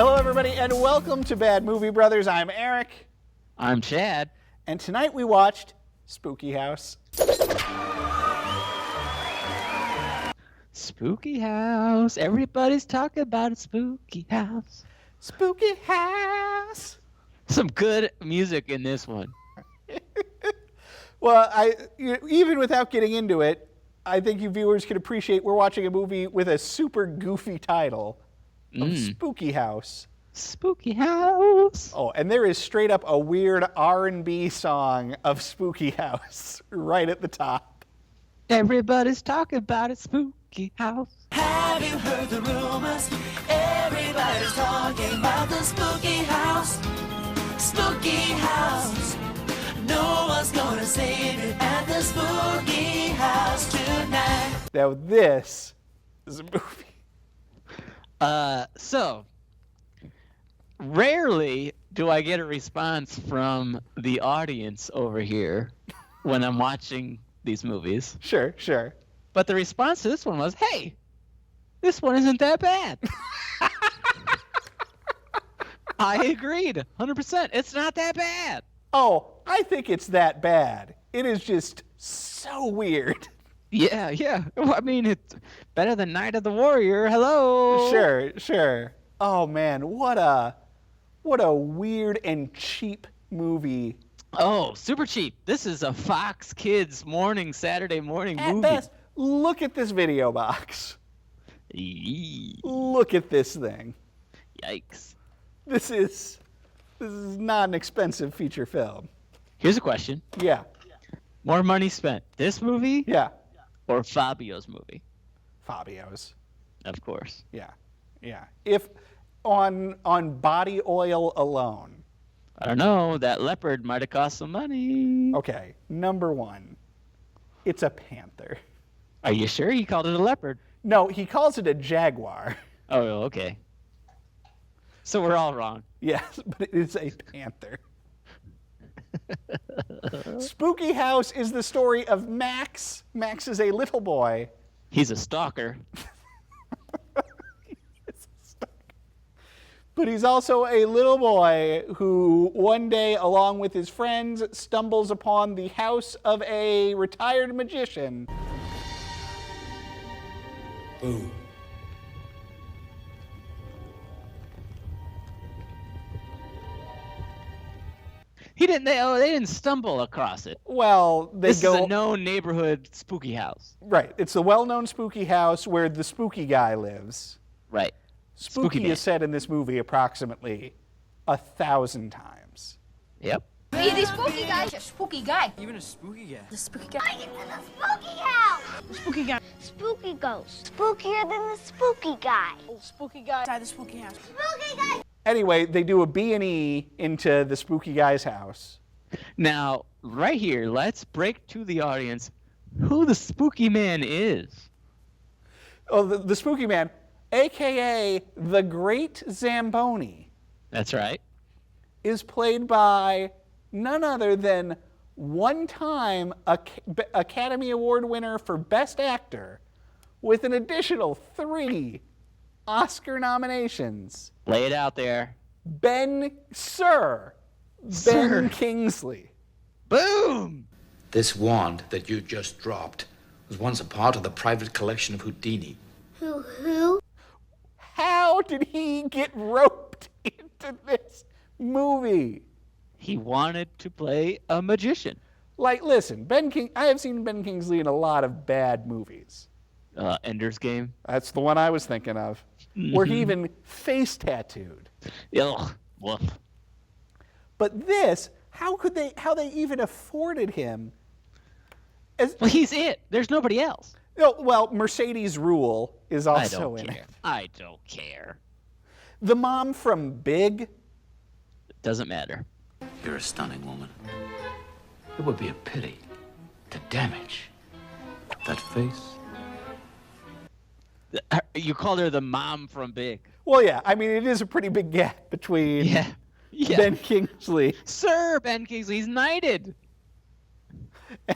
Hello, everybody, and welcome to Bad Movie Brothers. I'm Eric. I'm Chad. And tonight we watched Spooky House. Spooky House. Everybody's talking about a spooky house. Spooky House. Some good music in this one. Well, even without getting into it, I think you viewers can appreciate we're watching a movie with a super goofy title of Spooky House. Spooky House. Oh, and there is straight up a weird R&B song of Spooky House right at the top. Everybody's talking about a spooky house. Have you heard the rumors? Everybody's talking about the spooky house. Spooky house. No one's gonna save it at the spooky house tonight. Now this is a movie. So, rarely do I get a response from the audience over here when I'm watching these movies. Sure. But the response to this one was, hey, this one isn't that bad. I agreed, 100%. It's not that bad. Oh, I think it's that bad. It is just so weird. Yeah. Well, I mean, it's better than Night of the Warrior. Hello. Sure. Oh man, what a weird and cheap movie. Oh, super cheap. This is a Fox Kids Saturday morning At movie. best, look at this video box. Look at this thing. Yikes. This is not an expensive feature film. Here's a question. Yeah. More money spent, this movie Yeah. or Fabio's movie? Fabio's. Of course. Yeah. If on body oil alone. I don't know. That leopard might have cost some money. Okay, number one. It's a panther. Are you sure he called it a leopard? No, he calls it a jaguar. Oh, okay. So we're all wrong. Yes, but it is a panther. Spooky House is the story of Max. Max is a little boy. He's a stalker. But he's also a little boy who one day, along with his friends, stumbles upon the house of a retired magician. Boo. They didn't stumble across it. Well, This is a known neighborhood spooky house. Right. It's the well-known spooky house where the spooky guy lives. Right. Spooky man. is said in this movie approximately 1,000 times. Yep. Hey, the spooky guy's a spooky guy. Even a spooky guy. The spooky guy. I get to the spooky house. The spooky guy. Spooky ghost. Spookier than the spooky guy. The spooky guy inside the spooky house. Spooky guy. Anyway, they do a B&E into the spooky guy's house. Now, right here, let's break to the audience who the spooky man is. Oh, the spooky man, a.k.a. the Great Zamboni, That's right. is played by none other than one-time Academy Award winner for Best Actor with an additional 3 Oscar nominations. Lay it out there. Sir Ben Kingsley. Boom! This wand that you just dropped was once a part of the private collection of Houdini. Who? How did he get roped into this movie? He wanted to play a magician. Like, listen, I have seen Ben Kingsley in a lot of bad movies. Ender's Game. That's the one I was thinking of, where he even face tattooed. Ugh. Woof. But this, how they even afforded him? Well, he's it. There's nobody else. Well, Mercedes Rule is also in it. I don't care. The mom from Big. Doesn't matter. You're a stunning woman. It would be a pity to damage that face. You called her the mom from Big. Well, yeah, I mean, it is a pretty big gap between Yeah. Ben Kingsley Sir Ben Kingsley, he's knighted.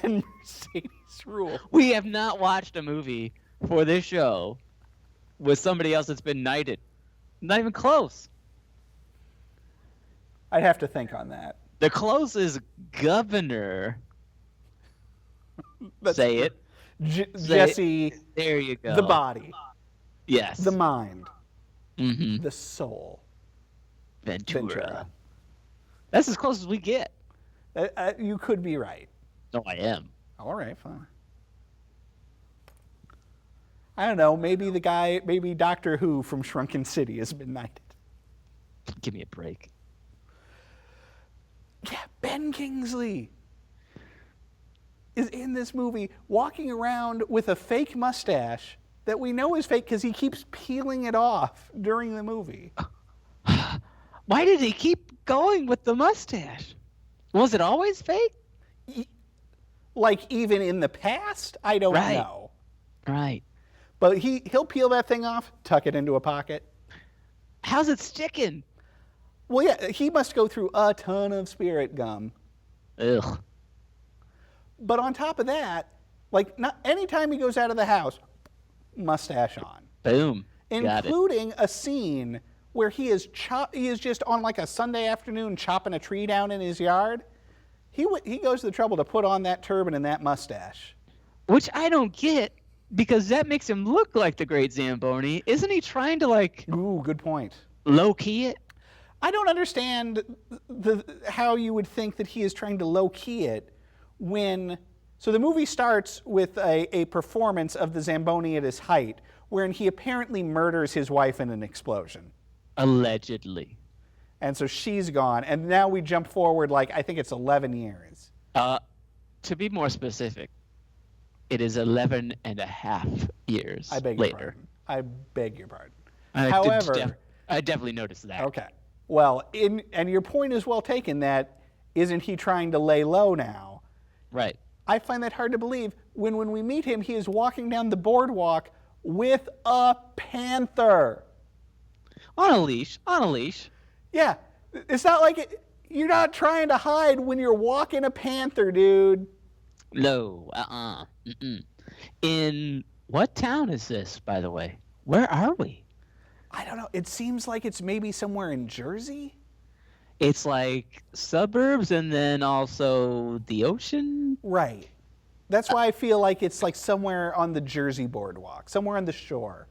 and Mercedes Rule. We have not watched a movie for this show with somebody else that's been knighted. Not even close. I'd have to think on that. The closest governor. Say it. Jesse. There you go. The body. Yes. The mind. Mm-hmm. The soul. Ventura. That's as close as we get. You could be right. No, I am. All right, fine. I don't know. Maybe Doctor Who from Shrunken City has been knighted. Give me a break. Yeah, Ben Kingsley is in this movie walking around with a fake mustache that we know is fake because he keeps peeling it off during the movie. Why did he keep going with the mustache? Was it always fake? Like even in the past? I don't Right. know. Right. But he'll peel that thing off, tuck it into a pocket. How's it sticking? Well, yeah, he must go through a ton of spirit gum. Ugh. But on top of that, like not anytime he goes out of the house, mustache on. Boom. Got it. Including a scene where he is just on like a Sunday afternoon chopping a tree down in his yard. He goes to the trouble to put on that turban and that mustache. Which I don't get, because that makes him look like the Great Zamboni. Isn't he trying to Ooh, good point. low-key it? I don't understand how you would think that he is trying to low-key it when... So the movie starts with a performance of the Zamboni at his height, wherein he apparently murders his wife in an explosion. Allegedly. And so she's gone, and now we jump forward I think it's 11 years. To be more specific, it is 11 and a half years I beg later. your pardon. I beg your pardon. I However... I definitely noticed that. Okay. Well, and your point is well taken that isn't he trying to lay low now? Right. I find that hard to believe when we meet him, he is walking down the boardwalk with a panther. On a leash. Yeah. It's not like you're not trying to hide when you're walking a panther, dude. No. Mm-mm. In what town is this, by the way? Where are we? I don't know. It seems like it's maybe somewhere in Jersey. It's like suburbs and then also the ocean? Right. That's why I feel like it's like somewhere on the Jersey boardwalk, somewhere on the shore.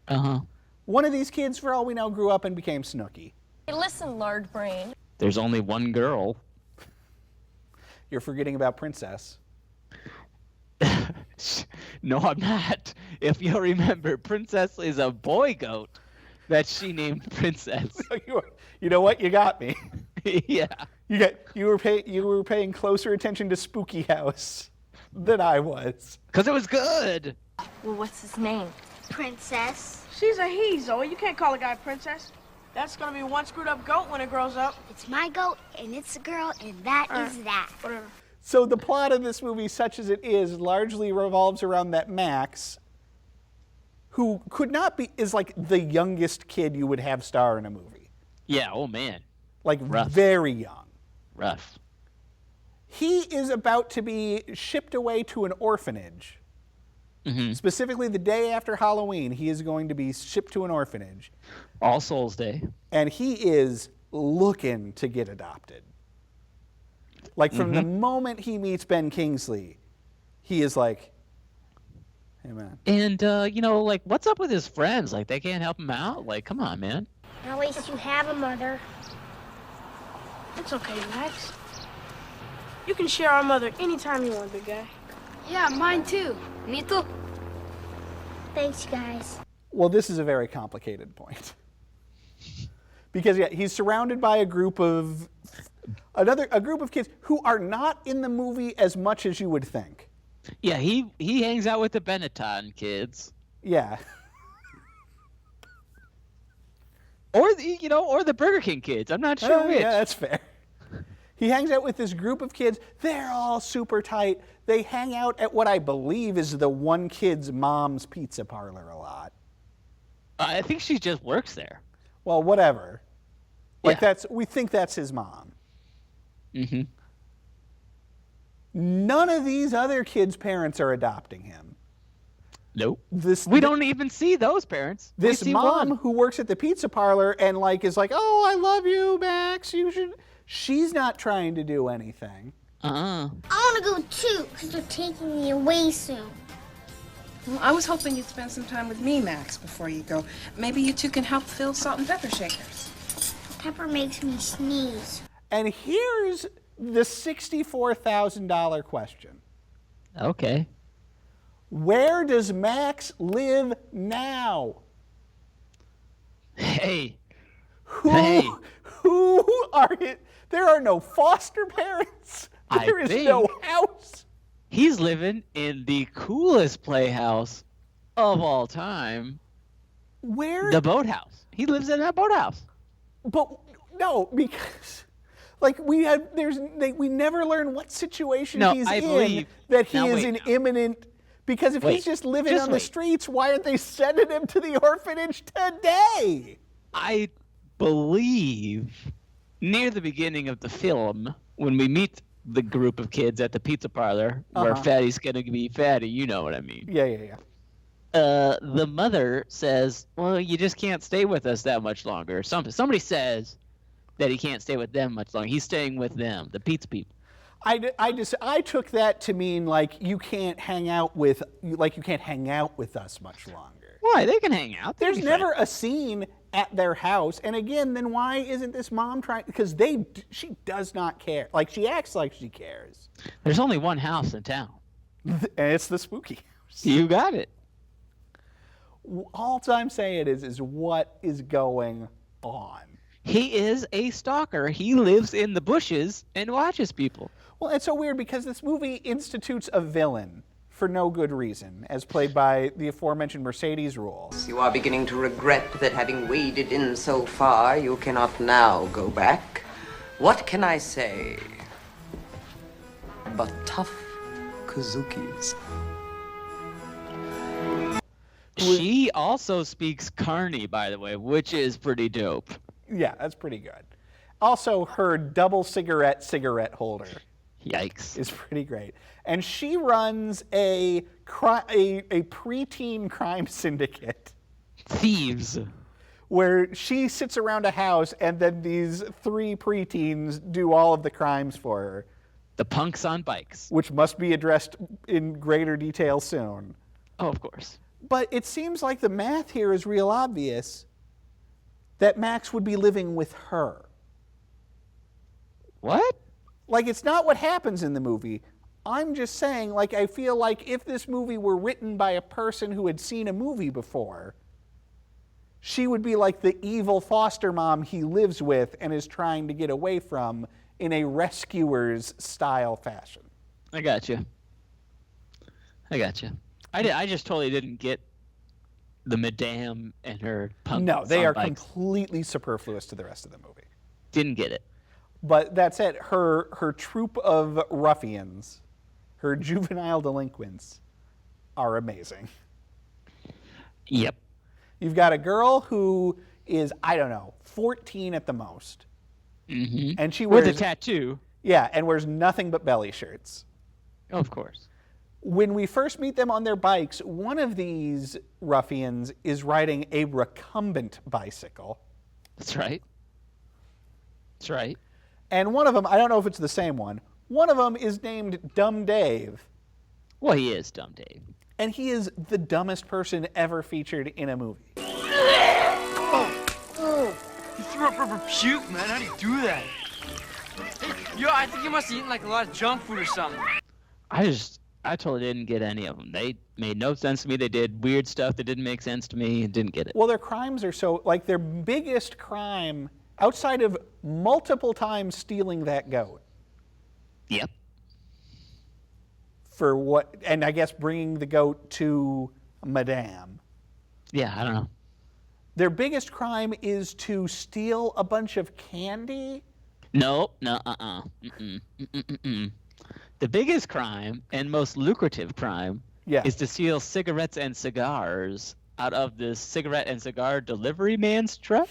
Uh-huh. One of these kids, for all we know, grew up and became Snooki. Hey, listen, lard brain. There's only one girl. You're forgetting about Princess. No, I'm not. If you'll remember, Princess is a boy goat that she named Princess. You know what? You got me. Yeah. You were paying closer attention to Spooky House than I was. Because it was good. Well, what's his name? Princess. She's a he, Zoe. You can't call a guy princess. That's gonna be one screwed up goat when it grows up. It's my goat, and it's a girl, and that is that. Whatever. So the plot of this movie, such as it is, largely revolves around that Max, who is like the youngest kid you would have star in a movie. Yeah, oh man. Like Rough. very young. Rough. He is about to be shipped away to an orphanage. Mm-hmm. Specifically the day after Halloween, he is going to be shipped to an orphanage. All Souls Day. And he is looking to get adopted. Like from the moment he meets Ben Kingsley, he is like, hey man. And, what's up with his friends? Like, they can't help him out? Like, come on, man. At least you have a mother. It's okay, Max. You can share our mother anytime you want, big guy. Yeah, mine too. Me too. Thanks, guys. Well, this is a very complicated point. Because he's surrounded by a group of kids who are not in the movie as much as you would think. Yeah, he hangs out with the Benetton kids. Yeah. Or the Burger King kids. I'm not sure which. Yeah, that's fair. He hangs out with this group of kids. They're all super tight. They hang out at what I believe is the one kid's mom's pizza parlor a lot. I think she just works there. Well, whatever. Like Yeah. we think that's his mom. Mm-hmm. None of these other kids' parents are adopting him. Nope. This We don't even see those parents. We This see mom one. who works at the pizza parlor and like is like, "Oh, I love you, Max. You should." She's not trying to do anything. I want to go too, because they're taking me away soon. Well, I was hoping you'd spend some time with me, Max, before you go. Maybe you two can help fill salt and pepper shakers. Pepper makes me sneeze. And here's the $64,000 question. Okay. Where does Max live now? Hey. Who Hey. are it? There are no foster parents. I There is no think- house. He's living in the coolest playhouse of all time, Where? the boathouse. He lives in that boathouse. But no, because like we never learn what situation No, he's I in believe- that he now is wait, in now. imminent. Because if he's Wait, just living just on the wait. streets, why aren't they sending him to the orphanage today? I believe near the beginning of the film, when we meet the group of kids at the pizza parlor, where Fatty's gonna be Fatty, you know what I mean. Yeah. The mother says, "Well, you just can't stay with us that much longer." Somebody says that he can't stay with them much longer. He's staying with them, the pizza people. I took that to mean like you can't hang out with us much longer. Why? They can hang out. They There's can be never a scene at their house, and again, then why isn't this mom trying? Because she does not care. Like she acts like she cares, friends. There's only one house in town. and it's the spooky house. You got it. All I'm saying is what is going on. He is a stalker. He lives in the bushes and watches people. Well, it's so weird because this movie institutes a villain for no good reason, as played by the aforementioned Mercedes Rule. You are beginning to regret that having waded in so far, you cannot now go back. What can I say? But tough Kazukis. She also speaks Carney, by the way, which is pretty dope. Yeah, that's pretty good. Also, her double cigarette holder Yikes. is pretty great. And she runs a preteen crime syndicate Thieves. where she sits around a house and then these 3 preteens do all of the crimes for her, The punks on bikes. which must be addressed in greater detail soon. Oh, of course. But it seems like the math here is real obvious that Max would be living with her. What? Like, it's not what happens in the movie. I'm just saying, like, I feel like if this movie were written by a person who had seen a movie before, she would be like the evil foster mom he lives with and is trying to get away from in a rescuer's style fashion. I got you. I just totally didn't get the madame and her punks No, they on are bikes. completely superfluous to the rest of the movie. Didn't get it. But that said, her troop of ruffians, her juvenile delinquents, are amazing. Yep. You've got a girl who is, 14 at the most. Mm-hmm. And she wears With a tattoo. Yeah, and wears nothing but belly shirts. Of course. When we first meet them on their bikes, one of these ruffians is riding a recumbent bicycle. That's right. And one of them, I don't know if it's the same one of them is named Dumb Dave. Well, he is Dumb Dave. And he is the dumbest person ever featured in a movie. You threw up rubber puke, man. How do you do that? Hey, I think you must have eaten like a lot of junk food or something. I totally didn't get any of them. They made no sense to me. They did weird stuff that didn't make sense to me. Didn't get it. Well, their crimes are so, like, their biggest crime, outside of multiple times stealing that goat. Yep. For what, and I guess bringing the goat to Madame. Yeah, I don't know. Their biggest crime is to steal a bunch of candy. No, Mm-mm. The biggest crime and most lucrative crime is to steal cigarettes and cigars out of this cigarette and cigar delivery man's truck.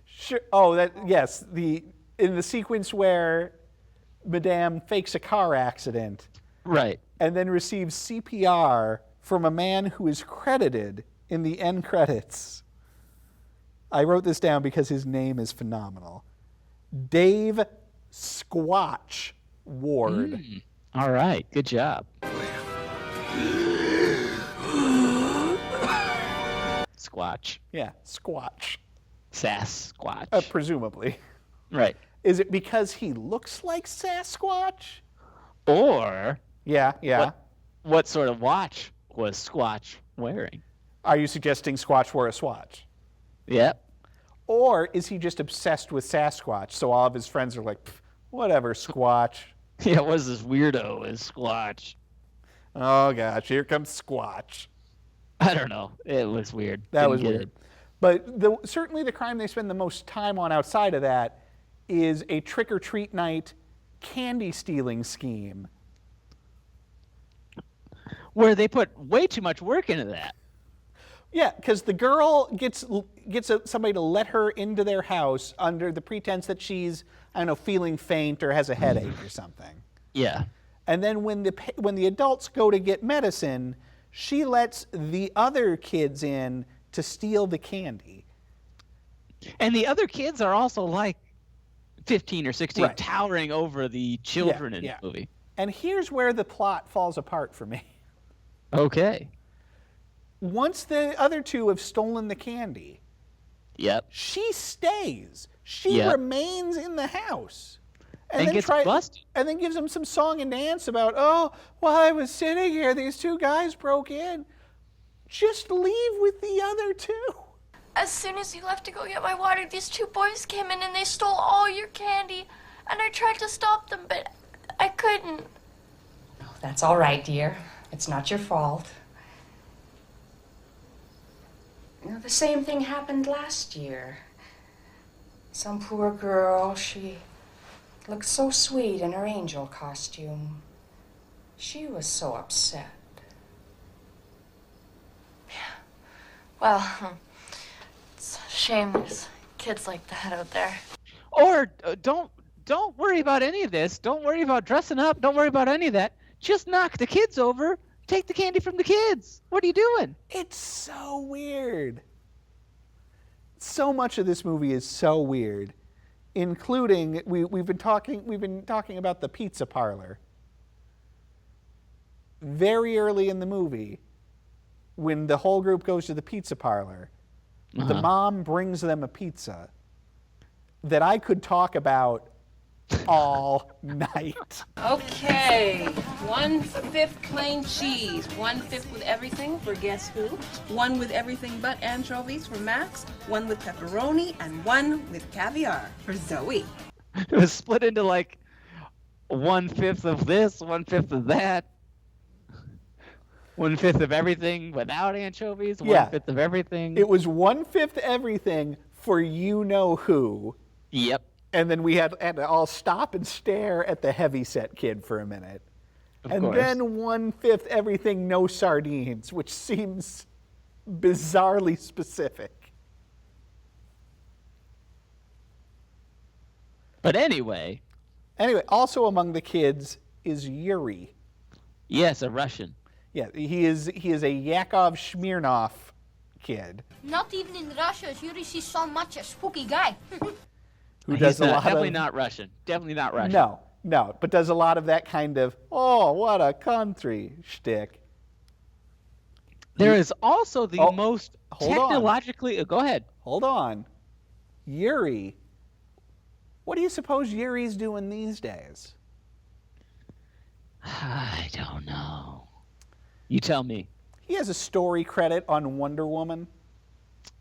Sure. Oh, yes. In the sequence where Madame fakes a car accident, right, and then receives CPR from a man who is credited in the end credits. I wrote this down because his name is phenomenal. Dave Squatch Ward. All right, good job. Squatch. Yeah, Squatch. Sasquatch. Presumably. Right. Is it because he looks like Sasquatch? Or Yeah. what sort of watch was Squatch wearing? Are you suggesting Squatch wore a swatch? Yep. Or is he just obsessed with Sasquatch, so all of his friends are like, whatever, Squatch. Yeah, what's this weirdo is Squatch? Oh, gosh, here comes Squatch. I don't know. It was weird. That Didn't was get weird. it. But certainly the crime they spend the most time on outside of that is a trick-or-treat night candy stealing scheme. Where they put way too much work into that. Yeah, because the girl gets somebody to let her into their house under the pretense that she's, I don't know, feeling faint or has a headache or something. Yeah. And then when the adults go to get medicine, she lets the other kids in to steal the candy. And the other kids are also like 15 or 16, Right. towering over the children in the movie. And here's where the plot falls apart for me. Okay. Once the other two have stolen the candy, Yep. she stays. She remains in the house. And then gets busted. And then gives them some song and dance about, oh, while I was sitting here, these two guys broke in. Just leave with the other two. As soon as you left to go get my water, these two boys came in and they stole all your candy. And I tried to stop them, but I couldn't. Oh, that's all right, dear. It's not your fault. You know, the same thing happened last year. Some poor girl, she looked so sweet in her angel costume. She was so upset. Well, it's a shame there's kids like that out there. Or don't worry about any of this. Don't worry about dressing up. Don't worry about any of that. Just knock the kids over. Take the candy from the kids. What are you doing? It's so weird. So much of this movie is so weird, including we've been talking about the pizza parlor. Very early in the movie, when the whole group goes to the pizza parlor, the mom brings them a pizza that I could talk about all night. Okay, 1/5 plain cheese, 1/5 with everything for guess who, 1 with everything but anchovies for Max, 1 with pepperoni, and 1 with caviar for Zoe. It was split into like 1/5 of this, 1/5 of that. 1/5 of everything without anchovies, 1/5 of everything. It was 1/5 everything for you know who. Yep. And then we had to all stop and stare at the heavyset kid for a minute. Of and course. then 1/5 everything, no sardines, which seems bizarrely specific. But anyway, also among the kids is Yuri. yes, a Russian. Yeah, he is a Yakov Smirnov kid. Not even in Russia is Yuri so much a spooky guy. Who does He's a lot definitely of... not Russian. Definitely not Russian. No, but does a lot of that kind of, oh, what a country shtick. There is also the most technologically... Go ahead. Hold on. Yuri. What do you suppose Yuri's doing these days? I don't know. You tell me. He has a story credit on Wonder Woman.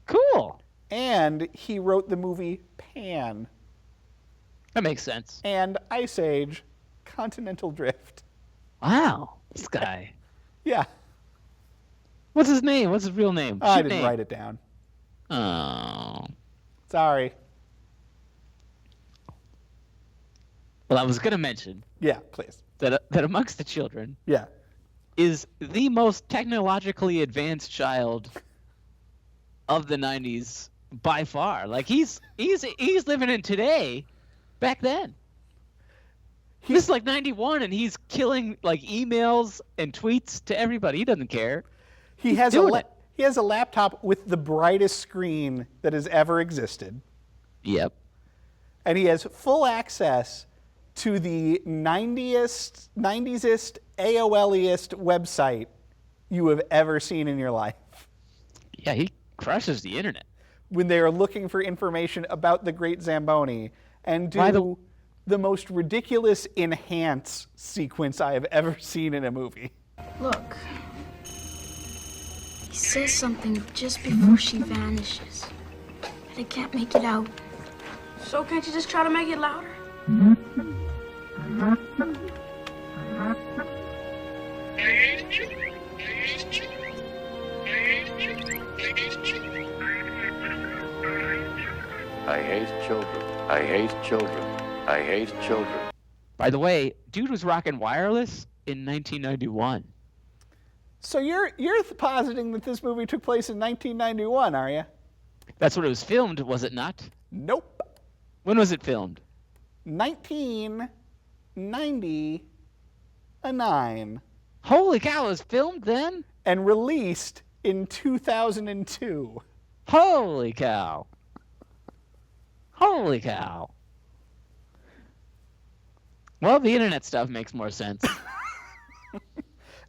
Cool. And he wrote the movie Pan. That makes sense. And Ice Age, Continental Drift. Wow. This guy. Yeah. What's his name? What's his real name? I didn't write it down. Oh. Sorry. Well, I was going to mention. Yeah, please. That amongst the children. Yeah. Is the most technologically advanced child of the 90s by far. Like he's living in today back then. This is like 91, and he's killing like emails and tweets to everybody. He doesn't care. He has a laptop with the brightest screen that has ever existed. Yep. And he has full access to the 90s-est, AOL-iest website you have ever seen in your life. Yeah, he crushes the internet. When they are looking for information about the Great Zamboni and do the most ridiculous enhance sequence I have ever seen in a movie. Look. He says something just before she vanishes. And I can't make it out. So can't you just try to make it louder? I hate children. I hate children. I hate children. By the way, dude was rocking wireless in 1991. So you're positing that this movie took place in 1991, are you? That's what it was filmed, was it not? Nope. When was it filmed? 1999. Holy cow, it was filmed then? And released in 2002. Holy cow. Holy cow. Well, the internet stuff makes more sense.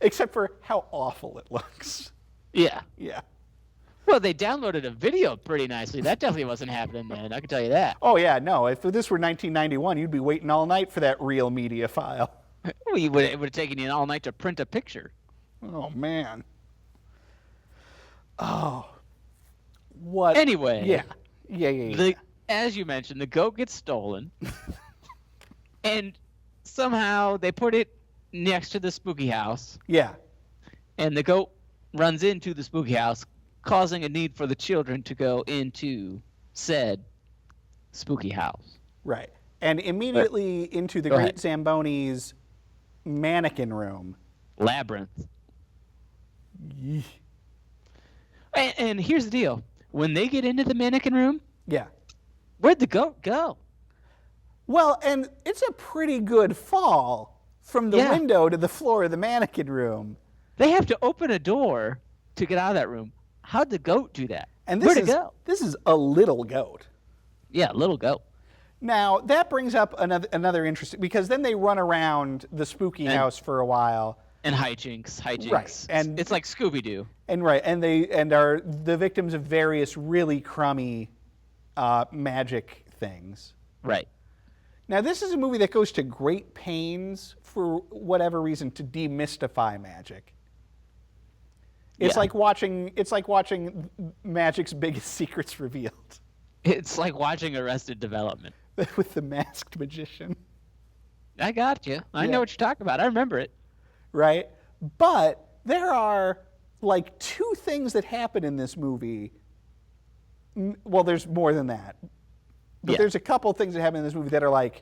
Except for how awful it looks. Yeah. Yeah. Well, they downloaded a video pretty nicely. That definitely wasn't happening then, I can tell you that. Oh, yeah, no. If this were 1991, you'd be waiting all night for that real media file. Well, it would have taken you all night to print a picture. Oh, man. Oh. What? Anyway. Yeah. As you mentioned, the goat gets stolen. And somehow they put it next to the spooky house. Yeah. And the goat runs into the spooky house, causing a need for the children to go into said spooky house. Right. And immediately into the Great Zamboni's mannequin room. Labyrinth. And here's the deal. When they get into the mannequin room, yeah, where'd the goat go? Well, and it's a pretty good fall from the window to the floor of the mannequin room. They have to open a door to get out of that room. How'd the goat do that? And where'd it go? This is a little goat. Yeah, little goat. Now, that brings up another interesting, because then they run around the spooky house for a while. And hijinks. Right. And it's like Scooby-Doo. And they are the victims of various really crummy magic things. Right. Now, this is a movie that goes to great pains, for whatever reason, to demystify magic. It's like watching magic's biggest secrets revealed. It's like watching Arrested Development. With the masked magician. I got you. I know what you're talking about. I remember it. Right? But there are like two things that happen in this movie. Well, there's more than that. But there's a couple things that happen in this movie that are like,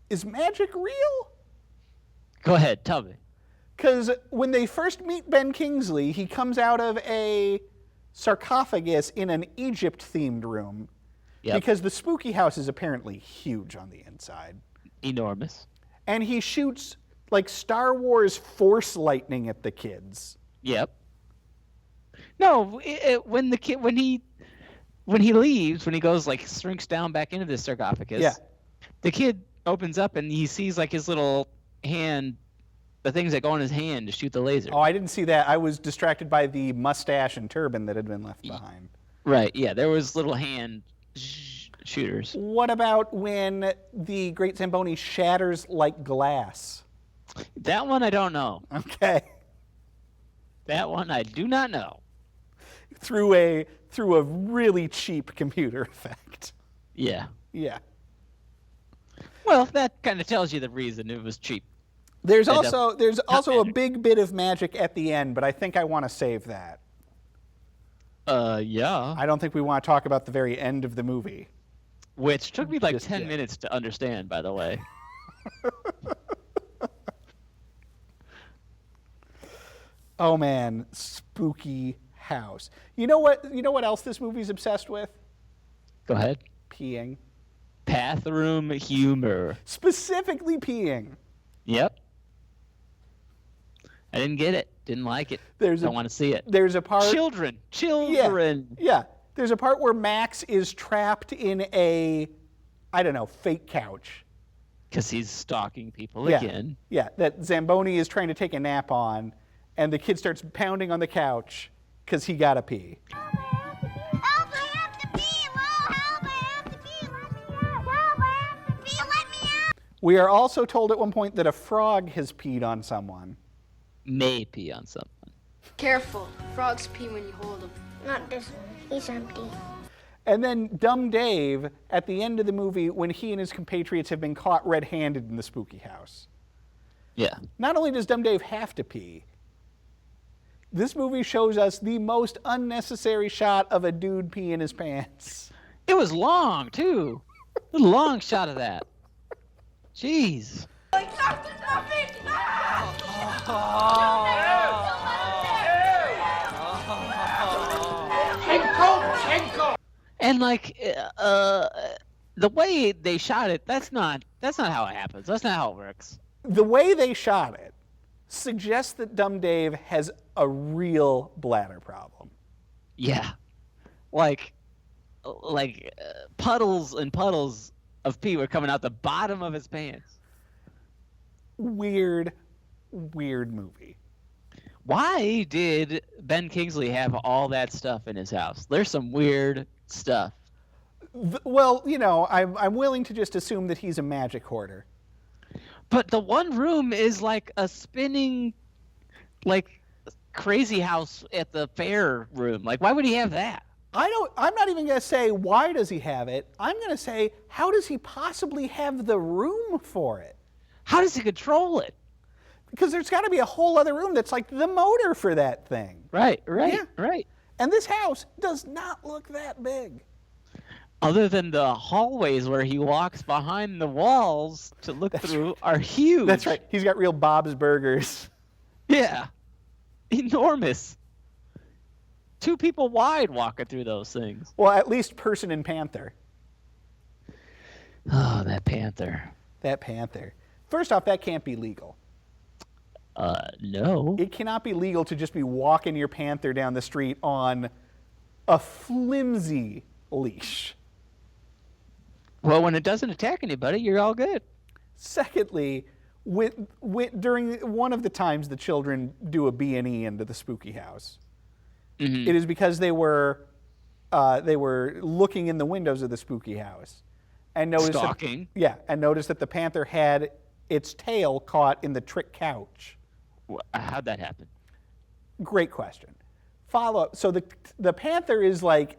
is magic real? Go ahead, tell me. Because when they first meet Ben Kingsley, he comes out of a sarcophagus in an Egypt-themed room. Yep. Because the spooky house is apparently huge on the inside. Enormous. And he shoots like Star Wars force lightning at the kids. Yep. No, when he leaves, when he goes like shrinks down back into this sarcophagus, the kid opens up and he sees like his little hand, the things that go in his hand to shoot the laser. Oh, I didn't see that. I was distracted by the mustache and turban that had been left behind. Right, yeah, there was little hand shooters. What about when the Great Zamboni shatters like glass? That one I don't know. Okay. That one I do not know. Through a really cheap computer effect. Yeah. Yeah. Well, that kind of tells you the reason it was cheap. There's also a big bit of magic at the end, but I think I want to save that. Yeah. I don't think we want to talk about the very end of the movie. Which took me like 10 minutes to understand, by the way. Oh man, spooky house. You know what else this movie's obsessed with? Go ahead. Peeing. Bathroom humor. Specifically peeing. Yep. I didn't get it. Didn't like it. Don't want to see it. There's a part. Children. Yeah. There's a part where Max is trapped in a, I don't know, fake couch. Because he's stalking people again. Yeah, that Zamboni is trying to take a nap on, and the kid starts pounding on the couch because he got to pee. We are also told at one point that a frog has peed on someone. May pee on someone. Careful. Frogs pee when you hold them. Not this one. He's empty. And then Dumb Dave, at the end of the movie, when he and his compatriots have been caught red-handed in the spooky house. Yeah. Not only does Dumb Dave have to pee, this movie shows us the most unnecessary shot of a dude pee in his pants. It was long, too. A long shot of that. Jeez. And like the way they shot it, that's not how it happens. That's not how it works. The way they shot it suggests that Dumb Dave has a real bladder problem. Yeah. Like puddles and puddles of pee were coming out the bottom of his pants. Weird movie. Why did Ben Kingsley have all that stuff in his house? There's some weird stuff. Well, you know, I'm willing to just assume that he's a magic hoarder. But the one room is like a spinning, like, crazy house at the fair room. Like, why would he have that? I'm not even going to say why does he have it. I'm going to say how does he possibly have the room for it? How does he control it? Because there's got to be a whole other room that's like the motor for that thing. Right. And this house does not look that big. Other than the hallways where he walks behind the walls to look through are huge. That's right. He's got real Bob's Burgers. Yeah. Enormous. 2 people wide walking through those things. Well, at least Person and Panther. Oh, that Panther. That Panther. First off, that can't be legal. No. It cannot be legal to just be walking your Panther down the street on a flimsy leash. Well, when it doesn't attack anybody, you're all good. Secondly, during one of the times the children do a B&E into the spooky house, it is because they were looking in the windows of the spooky house and noticed stalking. And noticed that the Panther had its tail caught in the trick couch. How'd that happen? Great question. Follow up. So the Panther is like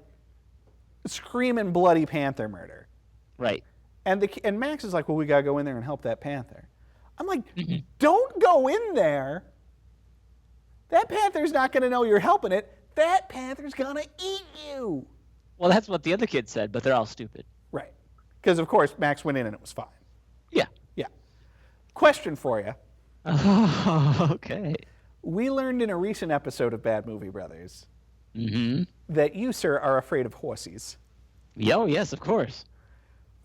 screaming bloody Panther murder. Right. And Max is like, well, we got to go in there and help that Panther. I'm like, don't go in there. That Panther's not going to know you're helping it. That Panther's going to eat you. Well, that's what the other kids said, but they're all stupid. Right. Because, of course, Max went in and it was fine. Yeah. Yeah. Question for you. Oh, okay. We learned in a recent episode of Bad Movie Brothers Mm-hmm. that you, sir, are afraid of horses. Oh, yes, of course.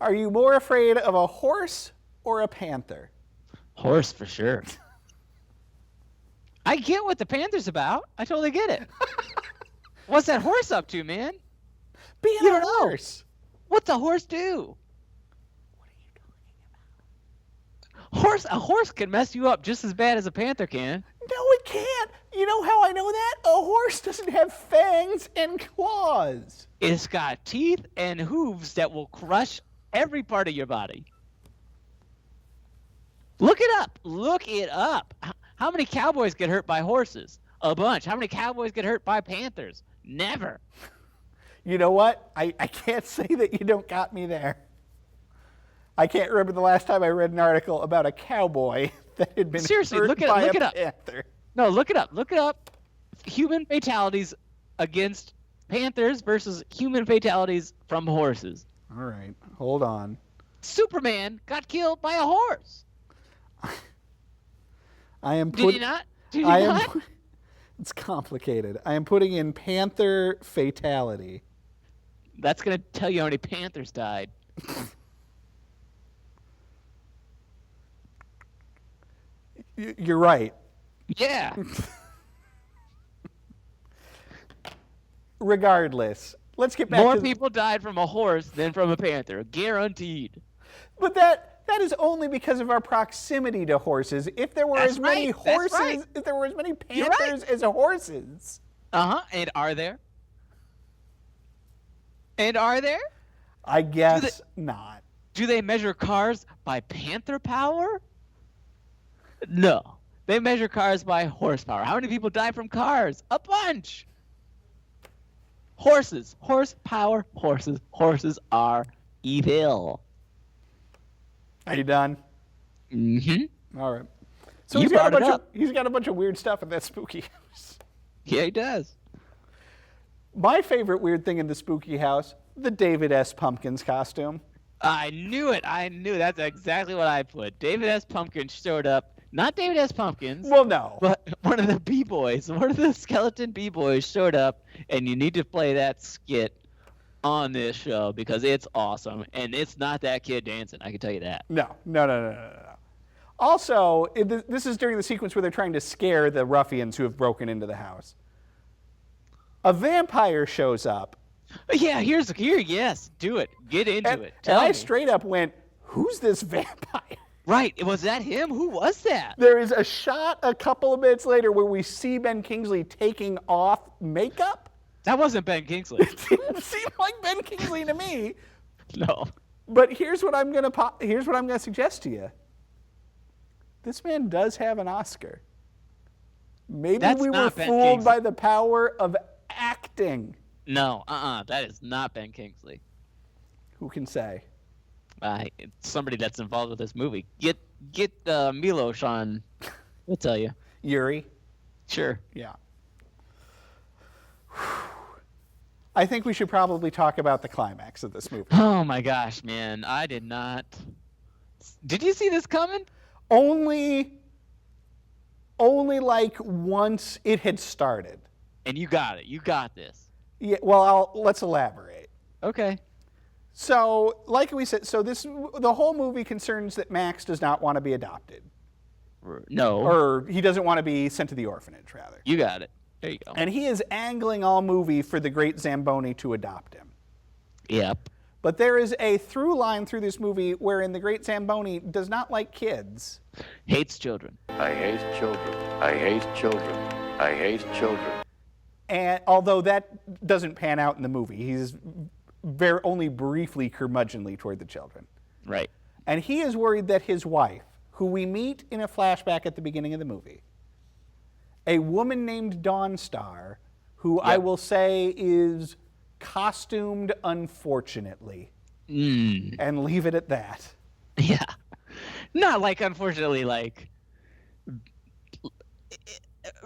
Are you more afraid of a horse or a panther? Horse, for sure. I get what the Panther's about. I totally get it. What's that horse up to, man? Being You a don't know. horse. What's a horse do? What are you talking about? A horse can mess you up just as bad as a panther can. No, it can't. You know how I know that? A horse doesn't have fangs and claws. It's got teeth and hooves that will crush every part of your body. Look it up. Look it up. How many cowboys get hurt by horses? A bunch. How many cowboys get hurt by panthers? Never. You know what? I can't say that you don't got me there. I can't remember the last time I read an article about a cowboy that had been Seriously, hurt look by it a up. panther. No, look it up. Look it up. Human fatalities against panthers versus human fatalities from horses. All right, hold on. Superman got killed by a horse. I am Did he not? Did he not? It's complicated. I am putting in panther fatality. That's going to tell you how many panthers died. You're right. Yeah. Regardless, let's get back More to people died from a horse than from a panther, guaranteed. But that is only because of our proximity to horses. If there were as many horses, if there were as many panthers as horses. And are there? And are there? I guess not. Do they measure cars by panther power? No. They measure cars by horsepower. How many people die from cars? A bunch. Horses. Horsepower. Horses. Horses are evil. Are you done? Mm-hmm. All right. So he's got a bunch of weird stuff in that spooky house. Yeah, he does. My favorite weird thing in the spooky house, the David S. Pumpkins costume. I knew it. That's exactly what I put. David S. Pumpkins showed up. Not David S. Pumpkins. Well, no. But one of the B-boys, one of the skeleton B-boys showed up, and you need to play that skit on this show because it's awesome, and it's not that kid dancing, I can tell you that. No. Also, this is during the sequence where they're trying to scare the ruffians who have broken into the house. A vampire shows up. Yeah, yes, do it. Get into it. And I straight up went, who's this vampire? Right, was that him? Who was that? There is a shot a couple of minutes later where we see Ben Kingsley taking off makeup. That wasn't Ben Kingsley. It didn't seem like Ben Kingsley to me. No. But here's what I'm gonna suggest to you. This man does have an Oscar. Maybe we were fooled by the power of acting. No, that is not Ben Kingsley. Who can say? It's somebody that's involved with this movie. Get Milos on. We'll tell you. Yuri? Sure. Yeah. I think we should probably talk about the climax of this movie. Oh my gosh, man. I did not. Did you see this coming? Only like once it had started. And you got it. You got this. Yeah, well, let's elaborate. Okay. So, like we said, the whole movie concerns that Max does not want to be adopted. No. Or he doesn't want to be sent to the orphanage, rather. You got it. There you go. And he is angling all movie for the Great Zamboni to adopt him. Yep. But there is a through line through this movie wherein the Great Zamboni does not like kids. Hates children. I hate children. I hate children. I hate children. And although that doesn't pan out in the movie, he's only briefly curmudgeonly toward the children. Right. And he is worried that his wife, who we meet in a flashback at the beginning of the movie, a woman named Dawnstar, who I will say is costumed unfortunately, and leave it at that. Yeah. Not like, unfortunately, like,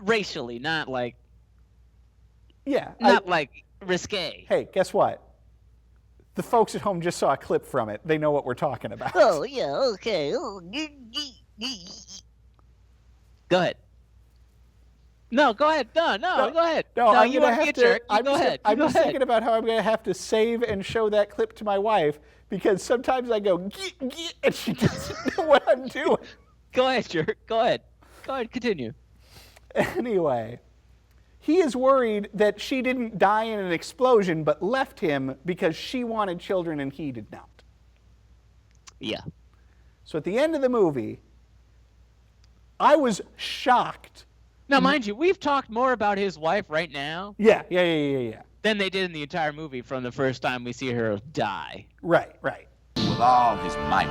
racially, not like, not like risque. Hey, guess what? The folks at home just saw a clip from it. They know what we're talking about. Oh, yeah, okay. Go ahead. No, go ahead. No, go ahead. No, you want to get jerk. Go ahead. I'm just thinking about how I'm going to have to save and show that clip to my wife because sometimes I go, "Gee," and she doesn't know what I'm doing. Go ahead, jerk. Go ahead. Continue. Anyway, he is worried that she didn't die in an explosion but left him because she wanted children and he did not. Yeah. So at the end of the movie, I was shocked. Now, mind you, we've talked more about his wife right now. Yeah. Than they did in the entire movie from the first time we see her die. Right. With all his might.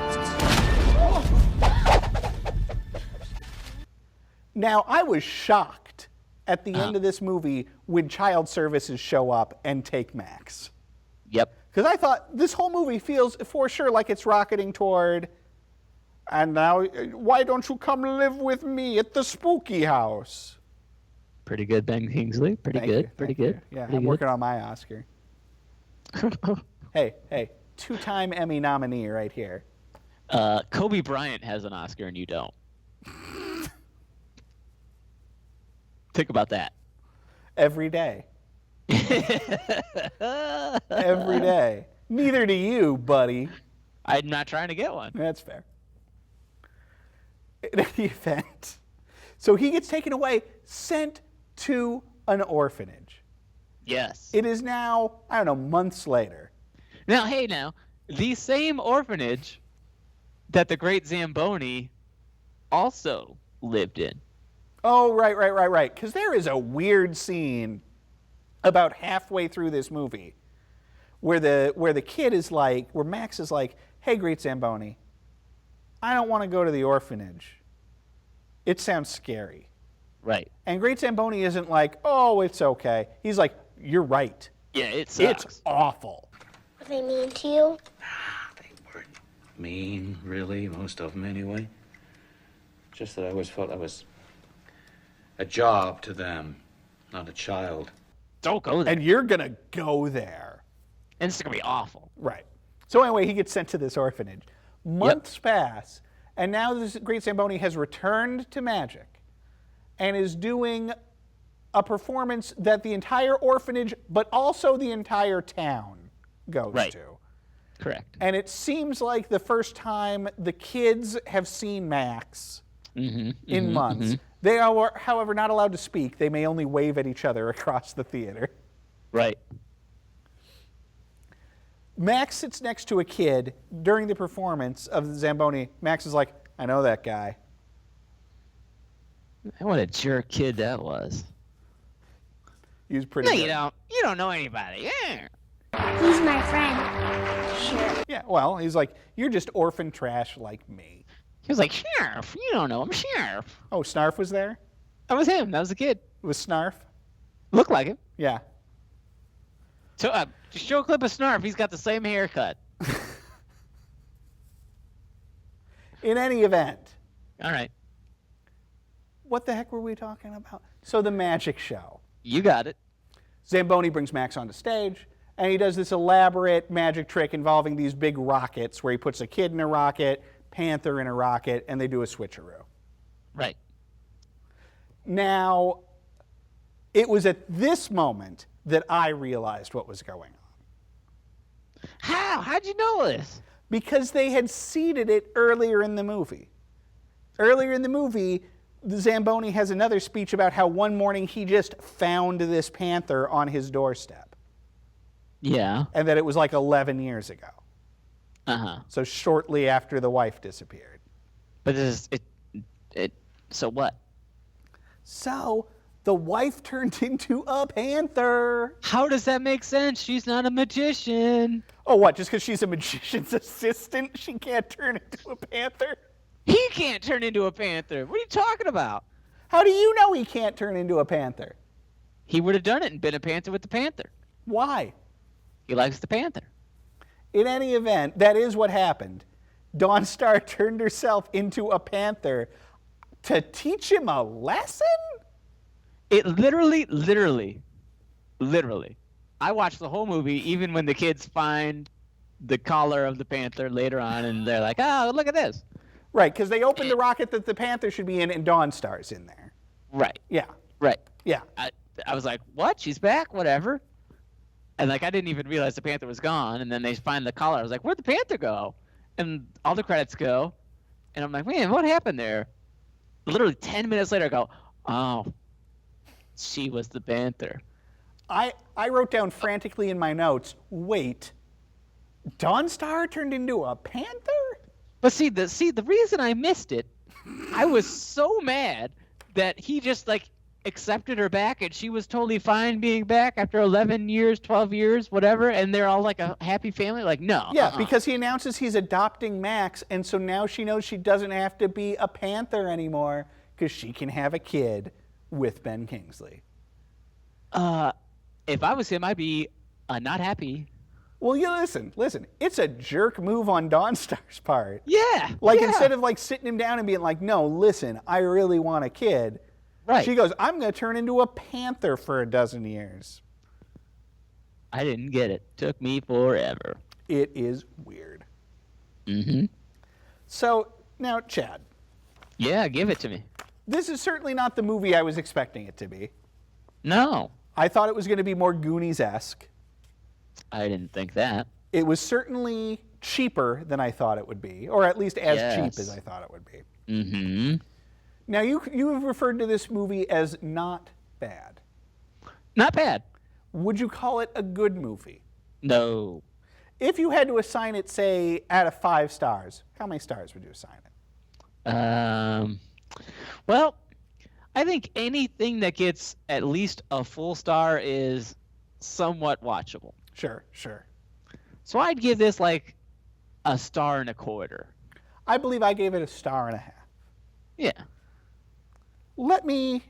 Now, I was shocked at the end of this movie when child services show up and take Max. Yep. Because I thought this whole movie feels for sure like it's rocketing toward, and now why don't you come live with me at the spooky house? Pretty good, Ben Kingsley. Pretty good. Yeah, I'm working on my Oscar. Hey, 2-time Emmy nominee right here. Kobe Bryant has an Oscar and you don't. Think about that. Every day. Every day. Neither do you, buddy. I'm not trying to get one. That's fair. In any event, So he gets taken away, sent to an orphanage. Yes. It is now, I don't know, months later. Now, the same orphanage that the Great Zamboni also lived in. Oh, right. Because there is a weird scene about halfway through this movie where the kid is like, where Max is like, hey, Great Zamboni, I don't want to go to the orphanage. It sounds scary. Right. And Great Zamboni isn't like, oh, it's okay. He's like, you're right. Yeah, it sucks. It's awful. Were they mean to you? They weren't mean, really, most of them anyway. Just that I always felt I was a job to them, not a child. Don't go there. And you're going to go there. And it's going to be awful. Right. So anyway, he gets sent to this orphanage. Months pass, and now this Great Zamboni has returned to magic and is doing a performance that the entire orphanage, but also the entire town goes to. Correct. And it seems like the first time the kids have seen Max in months. They are, however, not allowed to speak. They may only wave at each other across the theater. Right. Max sits next to a kid during the performance of the Zamboni. Max is like, I know that guy. What a jerk kid that was. He was pretty No, good. you don't know anybody. Yeah. He's my friend. Sure. Yeah, well, he's like, you're just orphan trash like me. He was like, Sheriff, you don't know him, Sheriff. Oh, Snarf was there? That was him. That was the kid. It was Snarf? Looked like him. Yeah. So, just show a clip of Snarf. He's got the same haircut. In any event. All right. What the heck were we talking about? So the magic show. You got it. Zamboni brings Max onto stage, and he does this elaborate magic trick involving these big rockets where he puts a kid in a rocket, Panther in a rocket, and they do a switcheroo. Right. Now, it was at this moment that I realized what was going on. How? How'd you know this? Because they had seeded it earlier in the movie. Earlier in the movie, the Zamboni has another speech about how one morning he just found this panther on his doorstep. Yeah. And that it was like 11 years ago. Uh-huh. So shortly after the wife disappeared. But so what? So the wife turned into a panther. How does that make sense? She's not a magician. Oh, what? Just because she's a magician's assistant, she can't turn into a panther? He can't turn into a panther. What are you talking about? How do you know he can't turn into a panther? He would have done it and been a panther with the panther. Why? He likes the panther. In any event, that is what happened. Dawnstar turned herself into a panther to teach him a lesson? It literally. I watched the whole movie, even when the kids find the collar of the panther later on, and they're like, oh, look at this. Right, because they opened the rocket that the panther should be in, and Dawnstar's in there. Right. Yeah. Right. Yeah. I was like, what? She's back? Whatever. And I didn't even realize the panther was gone, and then they find the collar. I was like, where'd the panther go? And all the credits go, and I'm like, man, what happened there? Literally 10 minutes later, I go, oh, she was the panther. I wrote down frantically in my notes, wait, Dawnstar turned into a panther? But see, the reason I missed it, I was so mad that he just accepted her back, and she was totally fine being back after 11 years, 12 years, whatever, and they're all like a happy family. Like, no. Yeah, because he announces he's adopting Max, and so now she knows she doesn't have to be a panther anymore because she can have a kid with Ben Kingsley. If I was him, I'd be not happy. Well, listen. It's a jerk move on Dawnstar's part. Yeah. Instead of sitting him down and being like, no, listen, I really want a kid. Right. She goes, I'm going to turn into a panther for 12 years. I didn't get it. Took me forever. It is weird. Mm-hmm. So, now, Chad. Yeah, give it to me. This is certainly not the movie I was expecting it to be. No. I thought it was going to be more Goonies-esque. I didn't think that. It was certainly cheaper than I thought it would be, or at least as cheap as I thought it would be. Mm-hmm. Now, you have referred to this movie as not bad. Not bad. Would you call it a good movie? No. If you had to assign it, say, out of 5 stars, how many stars would you assign it? Well, I think anything that gets at least a full star is somewhat watchable. Sure. So I'd give this like a 1.25 stars. I believe I gave it 1.5 stars. Yeah. Let me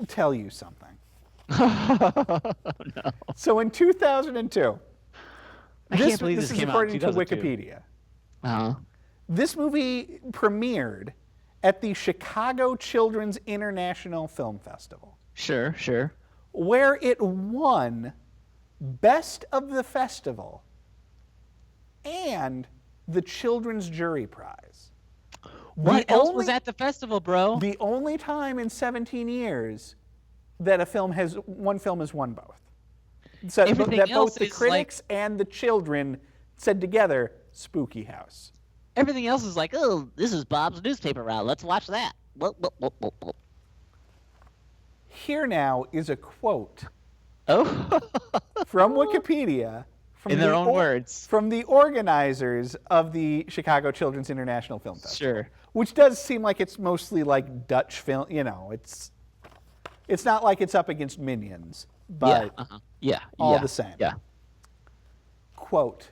tell you something. Oh, no. So in 2002, I can't believe this is came out according in to 2002. Wikipedia. Uh-huh. This movie premiered at the Chicago Children's International Film Festival. Sure. Where it won Best of the Festival and the Children's Jury Prize. What else was at the festival, bro? The only time in 17 years that one film has won both. So Everything that else both the is critics and the children said together, Spooky House. Everything else is like, oh, this is Bob's newspaper route. Let's watch that. Here now is a quote Oh. from Wikipedia. In their own words. From the organizers of the Chicago Children's International Film Festival. Sure. Which does seem like it's mostly like Dutch film, it's not like it's up against Minions, but all the same. Yeah. Quote,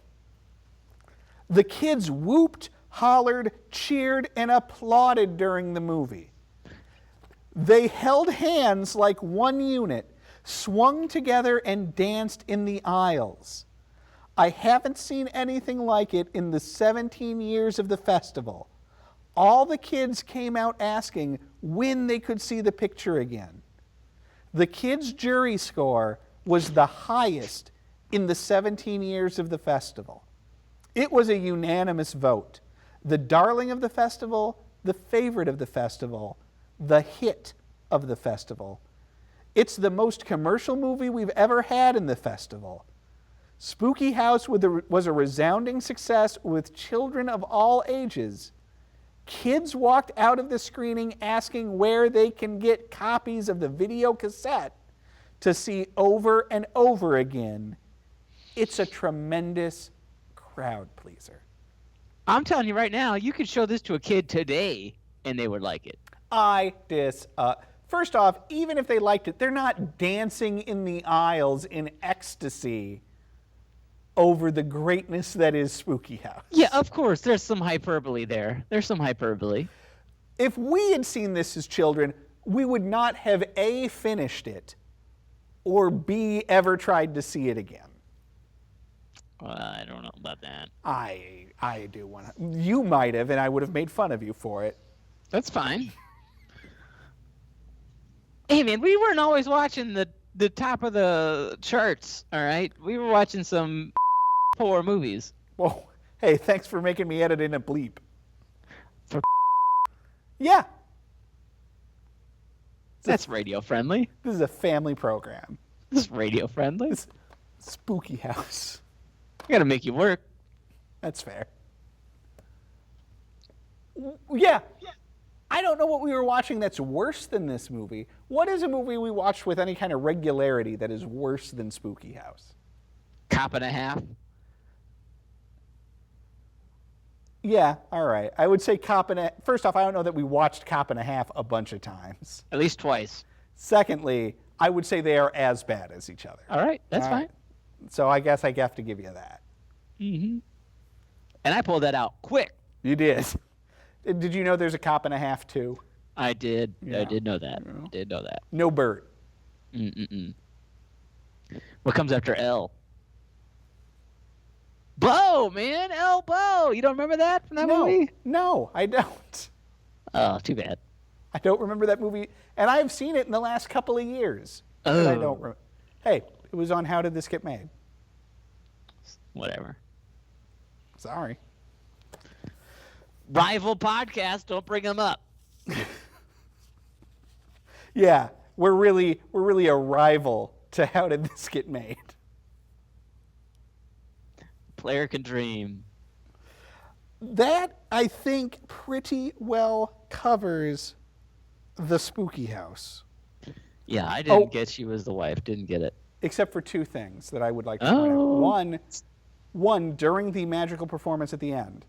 "The kids whooped, hollered, cheered, and applauded during the movie. They held hands like one unit, swung together, and danced in the aisles. I haven't seen anything like it in the 17 years of the festival. All the kids came out asking when they could see the picture again. The kids' jury score was the highest in the 17 years of the festival. It was a unanimous vote. The darling of the festival, the favorite of the festival, the hit of the festival. It's the most commercial movie we've ever had in the festival. Spooky House was a resounding success with children of all ages. Kids walked out of the screening asking where they can get copies of the video cassette to see over and over again. It's a tremendous crowd pleaser." I'm telling you right now, you could show this to a kid today and they would like it. First off, even if they liked it, they're not dancing in the aisles in ecstasy over the greatness that is Spooky House. Yeah, of course. There's some hyperbole there. If we had seen this as children, we would not have A, finished it, or B, ever tried to see it again. I don't know about that. I do want to. You might have, and I would have made fun of you for it. That's fine. Hey, man, we weren't always watching the top of the charts, all right? We were watching some poor movies. Well, hey, thanks for making me edit in a bleep. For yeah. That's radio friendly. This is a family program. This is radio friendly. It's Spooky House. I gotta make you work. That's fair. Yeah. I don't know what we were watching that's worse than this movie. What is a movie we watched with any kind of regularity that is worse than Spooky House? Cop and a Half. Yeah, all right. I would say Cop and a... First off, I don't know that we watched Cop and a Half a bunch of times. At least twice. Secondly, I would say they are as bad as each other. All right, that's fine. So I guess I have to give you that. Mm-hmm. And I pulled that out quick. You did. Did you know there's a Cop and a Half too? I did. Yeah. I did know that. Did know that. No Bert. Mm-mm-mm. What comes after L? Bo, man. L. Bo. You don't remember that from that movie? No, I don't. Oh, too bad. I don't remember that movie. And I've seen it in the last couple of years. Oh. And I don't remember. Hey, it was on How Did This Get Made? Whatever. Sorry. Rival podcast, don't bring them up. Yeah, we're really a rival to How Did This Get Made? Player can dream. That, I think, pretty well covers The Spooky House. Yeah, I didn't get she was the wife. Didn't get it. Except for two things that I would like to point out. One, during the magical performance at the end,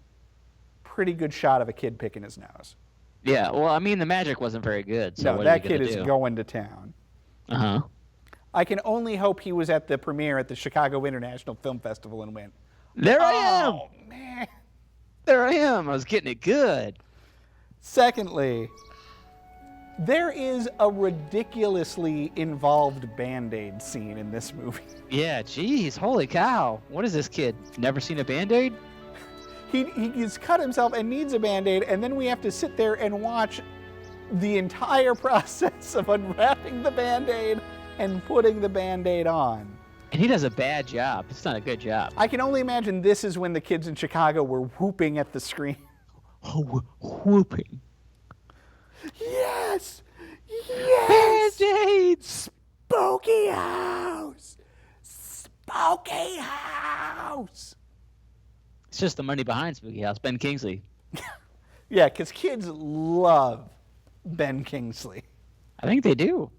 pretty good shot of a kid picking his nose. Yeah, well, I mean, the magic wasn't very good. So no, that kid is going to town. Uh-huh. I can only hope he was at the premiere at the Chicago International Film Festival and went, There I am! Oh, man. There I am. I was getting it good. Secondly, there is a ridiculously involved Band-Aid scene in this movie. Yeah, geez, holy cow. What is this kid? Never seen a Band-Aid? He's cut himself and needs a Band-Aid, and then we have to sit there and watch the entire process of unwrapping the Band-Aid and putting the Band-Aid on. And he does a bad job. It's not a good job. I can only imagine this is when the kids in Chicago were whooping at the screen. Oh, whooping. Yes! Yes! Band-Aids! Spooky House! Spooky House! It's just the money behind Spooky House. Ben Kingsley. Yeah, because kids love Ben Kingsley. I think they do.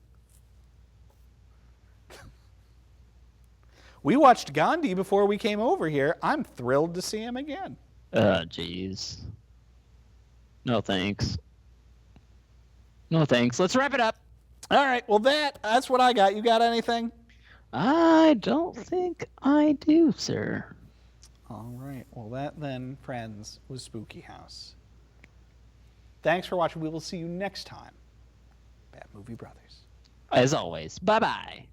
We watched Gandhi before we came over here. I'm thrilled to see him again. Jeez. No thanks. No thanks. Let's wrap it up. All right. Well, that's what I got. You got anything? I don't think I do, sir. All right. Well, that then, friends, was Spooky House. Thanks for watching. We will see you next time. Bad Movie Brothers. As always. Bye-bye.